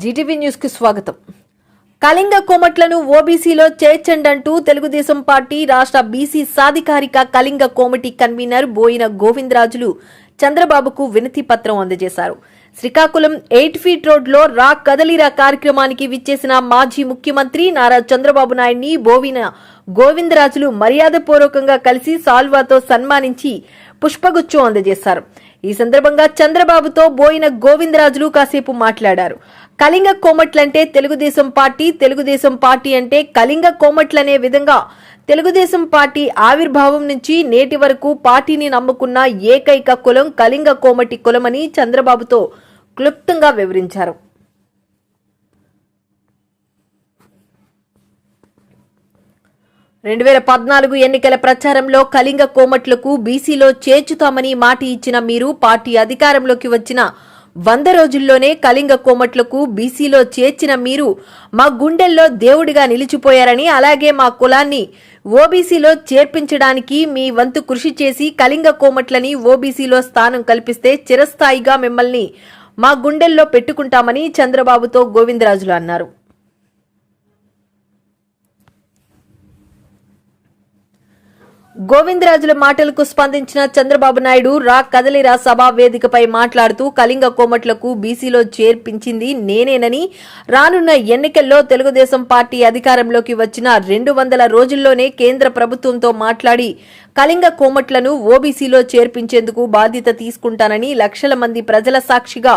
Zee TV news కి స్వాగతం. Kalinga కోమట్లను ఓబీసీలో చేర్చండంటూ Telugu Desam party రాష్ట్ర బీసీ సాధికారిక కళింగ కోమిటీ కన్వీనర్ బోయిన గోవిందరాజులు చంద్రబాబుకు వినతి పత్రం అందజేశారు. శ్రీకాకుళం 8 ఫీట్ రోడ్లో రా కదలిరా కార్యక్రమానికి విచ్చేసిన మాజీ ముఖ్యమంత్రి నారా చంద్రబాబు నాయుడిని బోయిన గోవిందరాజులు మర్యాదపూర్వకంగా కలిసి సాల్వాతో సన్మానించి పుష్పగుచ్చం అందజేశారు. ఈ సందర్భంగా చంద్రబాబుతో బోయిన గోవిందరాజులు కాసేపు మాట్లాడారు. కళింగ కోమట్లంటే తెలుగుదేశం పార్టీ అంటే కళింగ కోమట్లనే విధంగా తెలుగుదేశం పార్టీ ఆవిర్భావం నుంచి నేటి వరకు పార్టీని నమ్ముకున్న ఏకైక కులం కళింగ కోమటి కులమని చంద్రబాబుతో క్లుప్తంగా వివరించారు. ఎన్నికల ప్రచారంలో కళింగ కోమట్లకు బీసీలో చేర్చుతామని మాట ఇచ్చిన మీరు పార్టీ అధికారంలోకి వచ్చిన 100 రోజుల్లోనే కళింగ కోమట్లకు బీసీలో చేర్చిన మీరు మా గుండెల్లో దేవుడిగా నిలిచిపోయారని, అలాగే మా కులాన్ని ఓబీసీలో చేర్పించడానికి మీ వంతు కృషి చేసి కళింగ కోమట్లని ఓబీసీలో స్థానం కల్పిస్తే చిరస్థాయిగా మిమ్మల్ని మా గుండెల్లో పెట్టుకుంటామని చంద్రబాబుతో గోవిందరాజులు అన్నారు. గోవిందరాజుల మాటలకు స్పందించిన చంద్రబాబు నాయుడు రా కదలిరా సభా వేదికపై మాట్లాడుతూ కళింగ కోమట్లకు బీసీలో చేర్పించింది నేనేనని, రానున్న ఎన్నికల్లో తెలుగుదేశం పార్టీ అధికారంలోకి వచ్చిన 200 రోజుల్లోనే కేంద్ర ప్రభుత్వంతో మాట్లాడి కళింగ కోమట్లను ఓబీసీలో చేర్పించేందుకు బాధ్యత తీసుకుంటానని లక్షల మంది ప్రజల సాక్షిగా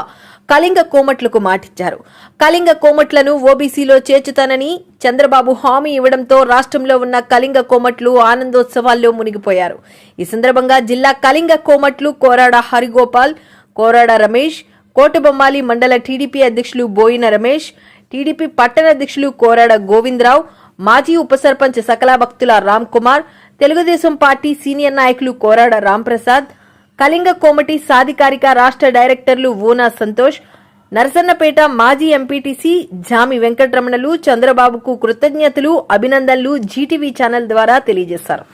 కళింగ కోమట్లకు మాటిచ్చారు. కళింగ కోమట్లను ఓబీసీలో చేర్చుతానని చంద్రబాబు హామీ ఇవ్వడంతో రాష్ట్రంలో ఉన్న కళింగ కోమట్లు ఆనందోత్సవాల్లో మునిగిపోయారు. ఈ సందర్భంగా జిల్లా కళింగ కోమట్లు కోరాడ హరిగోపాల్, కోరాడ రమేష్, కోటబొమ్మాలి మండల టీడీపీ అధ్యక్షులు బోయిన రమేష్, టీడీపీ పట్టణ అధ్యక్షులు కోరాడ గోవిందరావు, మాజీ ఉప సర్పంచ్ సకల భక్తుల రామ్ కుమార్, తెలుగుదేశం పార్టీ సీనియర్ నాయకులు కోరాడ రాంప్రసాద్, కళింగ కోమటి సాధికారిక రాష్ట్ర డైరెక్టర్లు ఊనా సంతోష్, నరసన్నపేట మాజీ ఎంపీటీసీ జామి వెంకటరమణలు చంద్రబాబుకు కృతజ్ఞతలు, అభినందనలు జీటీవీ ఛానల్ ద్వారా తెలియజేశారు.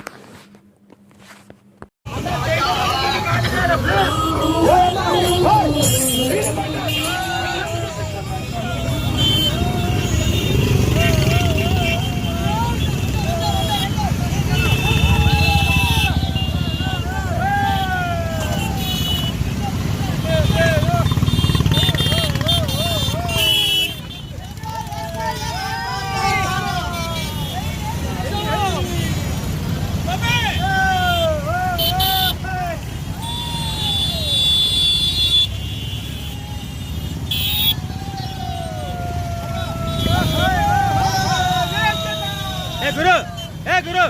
గురు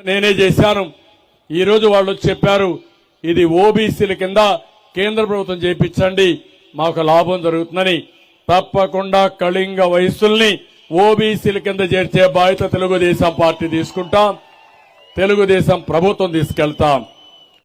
నేనే చేశాను. ఈరోజు వాళ్ళు చెప్పారు ఇది ఓబీసీల కింద కేంద్ర ప్రభుత్వం చేయించండి, మాకు లాభం జరుగుతుందని. తప్పకుండా కళింగ వయస్సుల్ని ఓబీసీల కింద చేర్చే బాధ్యత తెలుగుదేశం పార్టీ తీసుకుంటాం, తెలుగుదేశం ప్రభుత్వం తీసుకెళ్తాం.